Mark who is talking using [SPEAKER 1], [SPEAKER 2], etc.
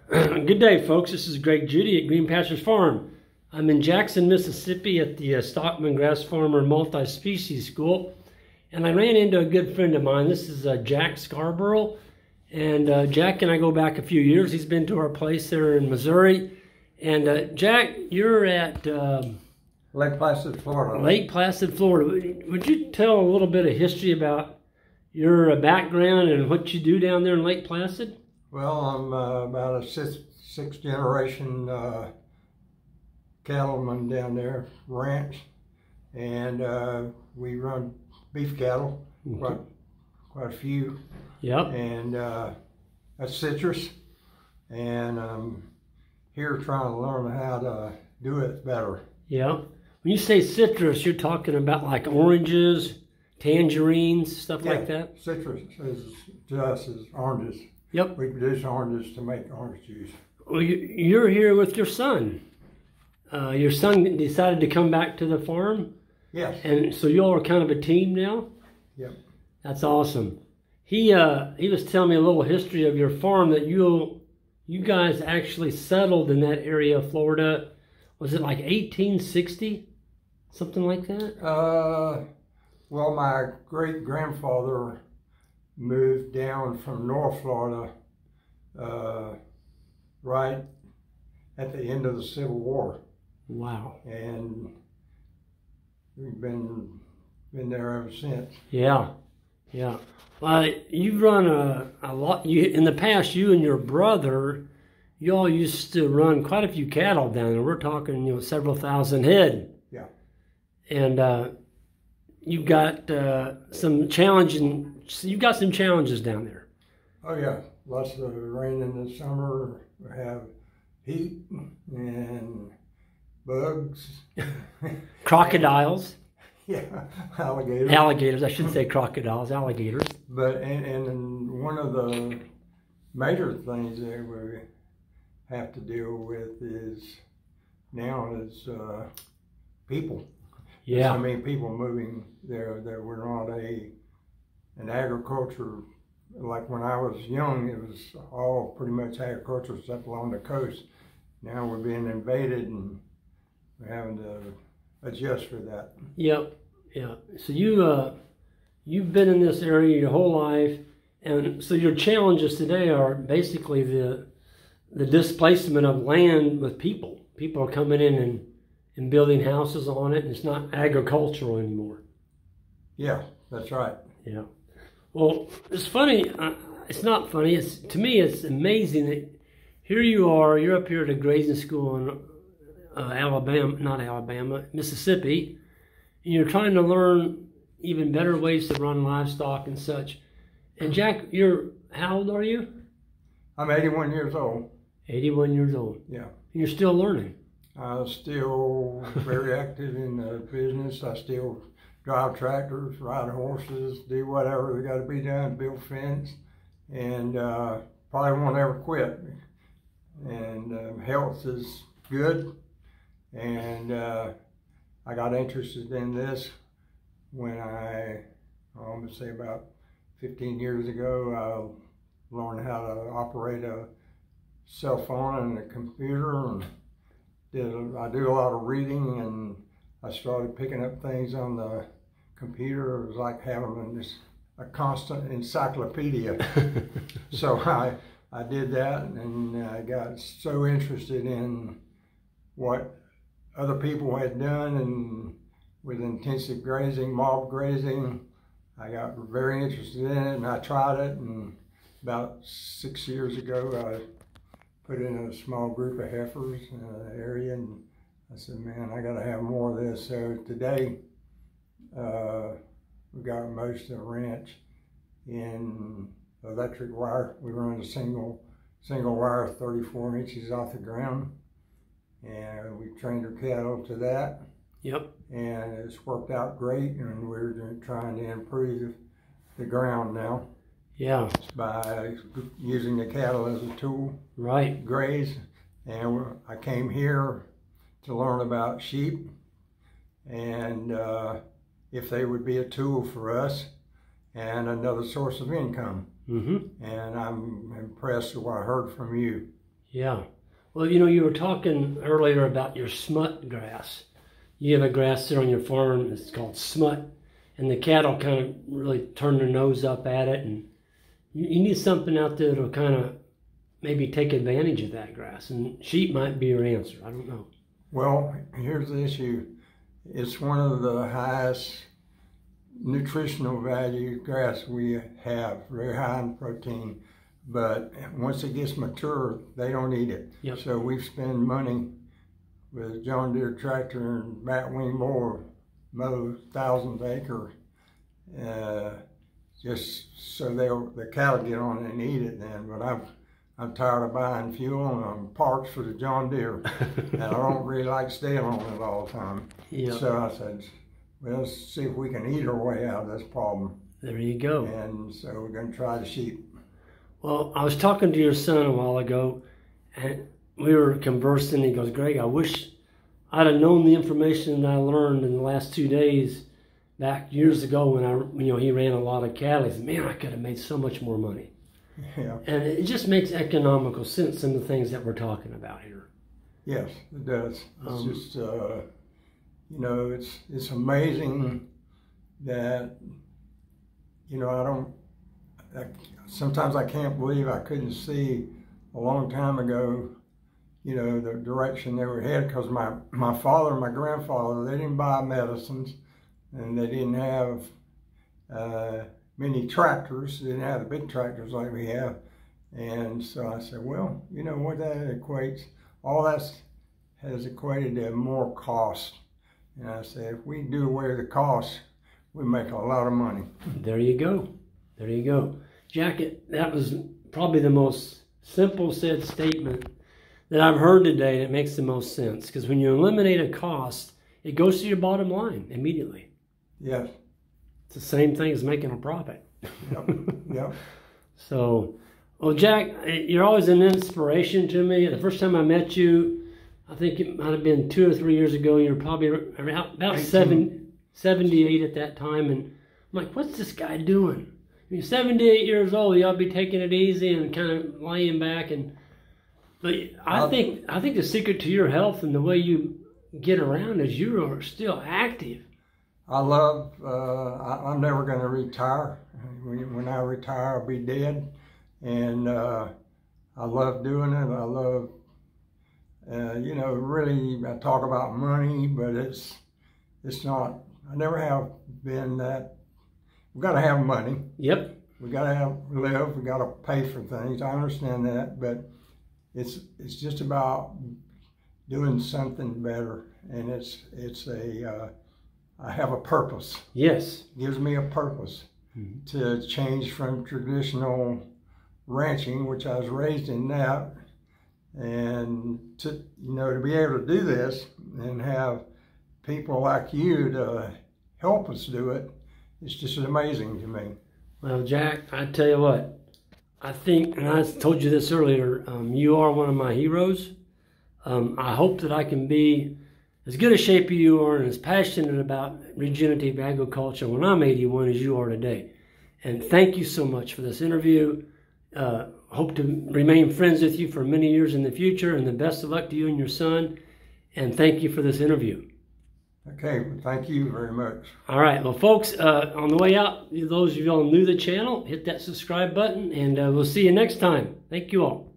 [SPEAKER 1] Good day, folks. This is Greg Judy at Green Pastures Farm. I'm in Jackson, Mississippi at the Stockman Grass Farmer Multi-Species School, and I ran into a good friend of mine. This is Jack Scarborough, and Jack and I go back a few years. He's been to our place there in Missouri, and Jack, you're at
[SPEAKER 2] Lake Placid, Florida.
[SPEAKER 1] Lake Placid, Florida. Would you tell a little bit of history about your background and what you do down there in Lake Placid?
[SPEAKER 2] Well, I'm about a sixth generation cattleman down there, ranch, and we run beef cattle, quite a few.
[SPEAKER 1] Yep.
[SPEAKER 2] And that's citrus, and I'm here trying to learn how to do it better.
[SPEAKER 1] Yeah. When you say citrus, you're talking about like oranges, tangerines, stuff like that?
[SPEAKER 2] Citrus to us is oranges.
[SPEAKER 1] Yep.
[SPEAKER 2] We produce oranges to make orange juice.
[SPEAKER 1] Well, you're here with your son. Your son decided to come back to the farm?
[SPEAKER 2] Yes.
[SPEAKER 1] And so you all are kind of a team now?
[SPEAKER 2] Yep.
[SPEAKER 1] That's awesome. He was telling me a little history of your farm, that you guys actually settled in that area of Florida. Was it like 1860? Something like that?
[SPEAKER 2] Well, my great-grandfather moved down from North Florida right at the end of the Civil War.
[SPEAKER 1] Wow.
[SPEAKER 2] And we've been there ever since.
[SPEAKER 1] Yeah, yeah. You've run a lot. In the past, you and your brother, you all used to run quite a few cattle down there. We're talking, several thousand head.
[SPEAKER 2] Yeah.
[SPEAKER 1] And you've got some challenges down there.
[SPEAKER 2] Oh yeah, lots of rain in the summer. We have heat and bugs.
[SPEAKER 1] Crocodiles.
[SPEAKER 2] Yeah, alligators.
[SPEAKER 1] Alligators, I shouldn't say crocodiles, alligators.
[SPEAKER 2] But and one of the major things that we have to deal with now is people.
[SPEAKER 1] Yeah.
[SPEAKER 2] I mean, people moving there. That we're not an agriculture. Like when I was young, it was all pretty much agriculture except along the coast. Now we're being invaded, and we're having to adjust for that.
[SPEAKER 1] Yep, yeah. So you've been in this area your whole life, and so your challenges today are basically the displacement of land with people. People are coming in and building houses on it, and it's not agricultural anymore.
[SPEAKER 2] Yeah, that's right.
[SPEAKER 1] Yeah. Well, it's funny. It's not funny. To me, it's amazing that here you are. You're up here at a grazing school in Mississippi, and you're trying to learn even better ways to run livestock and such. And Jack, how old are you?
[SPEAKER 2] I'm 81 years old.
[SPEAKER 1] 81 years old.
[SPEAKER 2] Yeah.
[SPEAKER 1] And you're still learning.
[SPEAKER 2] I'm still very active in the business. I still drive tractors, ride horses, do whatever got to be done, build fence, and probably won't ever quit. And health is good, and I got interested in this when I'm going to say about 15 years ago. I learned how to operate a cell phone and a computer, and I do a lot of reading, and I started picking up things on the computer. It was like having a constant encyclopedia. So I did that, and I got so interested in what other people had done, and with intensive grazing, mob grazing, I got very interested in it, and I tried it, and about 6 years ago I put in a small group of heifers in an area, and I said, man, I got to have more of this. So today we got most of the ranch in electric wire. We run a single wire 34 inches off the ground, and we trained our cattle to that.
[SPEAKER 1] Yep.
[SPEAKER 2] And it's worked out great, and we're trying to improve the ground now.
[SPEAKER 1] Yeah.
[SPEAKER 2] By using the cattle as a tool.
[SPEAKER 1] Right.
[SPEAKER 2] Graze. And I came here to learn about sheep, and if they would be a tool for us and another source of income.
[SPEAKER 1] Mm-hmm.
[SPEAKER 2] And I'm impressed with what I heard from you.
[SPEAKER 1] Yeah. Well, you know, you were talking earlier about your smut grass. You have a grass there on your farm. It's called smut, and the cattle kind of really turn their nose up at it, and you need something out there that'll kind of maybe take advantage of that grass, and sheep might be your answer. I don't know.
[SPEAKER 2] Well, here's the issue. It's one of the highest nutritional value grass we have, very high in protein, but once it gets mature, they don't eat it.
[SPEAKER 1] Yep.
[SPEAKER 2] So we spend money with John Deere tractor and batwing mower, mow thousands of acres, just so the cattle get on it and eat it then. But I'm tired of buying fuel and parts for the John Deere, and I don't really like staying on it all the time.
[SPEAKER 1] Yep.
[SPEAKER 2] So I said, well, let's see if we can eat our way out of this problem.
[SPEAKER 1] There you go.
[SPEAKER 2] And so we're going to try the sheep.
[SPEAKER 1] Well, I was talking to your son a while ago, and we were conversing. He goes, Greg, I wish I'd have known the information that I learned in the last 2 days back years ago when he ran a lot of cattle. He said, man, I could have made so much more money.
[SPEAKER 2] Yeah.
[SPEAKER 1] And it just makes economical sense in the things that we're talking about here.
[SPEAKER 2] Yes, it does. It's just, you know, it's amazing that, you know, sometimes I can't believe I couldn't see a long time ago, you know, the direction they were headed, because my father and my grandfather, they didn't buy medicines, and they didn't have many tractors. They didn't have the big tractors like we have. And so I said, well, you know what that equates, all that has equated to more cost. And I said, if we do away with the cost, we make a lot of money.
[SPEAKER 1] There you go. There you go. Jack, that was probably the most simple said statement that I've heard today that makes the most sense. Because when you eliminate a cost, it goes to your bottom line immediately.
[SPEAKER 2] Yes.
[SPEAKER 1] It's the same thing as making a profit.
[SPEAKER 2] Yep. Yep.
[SPEAKER 1] So, well, Jack, you're always an inspiration to me. The first time I met you, I think it might have been 2 or 3 years ago. You were probably about 78 at that time. And I'm like, what's this guy doing? You're 78 years old. You ought to be taking it easy and kind of laying back. But I think the secret to your health and the way you get around is you are still active.
[SPEAKER 2] I love, I'm never going to retire. When I retire, I'll be dead. And I love doing it. I love, you know, really, I talk about money, but it's not, I never have been that. We've got to have money. Yep. We got to live. We got to pay for things. I understand that, but it's just about doing something better, and I have a purpose. Yes. It gives me a purpose to change from traditional ranching, which I was raised in that, and to be able to do this and have people like you to help us do it. It's just amazing to me. Well, Jack, I tell you what, I think, and I told you this earlier, you are one of my heroes. I hope that I can be as good a shape as you are and as passionate about regenerative agriculture when I'm 81 as you are today. And thank you so much for this interview. Hope to remain friends with you for many years in the future, and the best of luck to you and your son. And thank you for this interview. Okay, well, thank you very much. All right, well, folks, on the way out, those of you all new to the channel, hit that subscribe button, and we'll see you next time. Thank you all.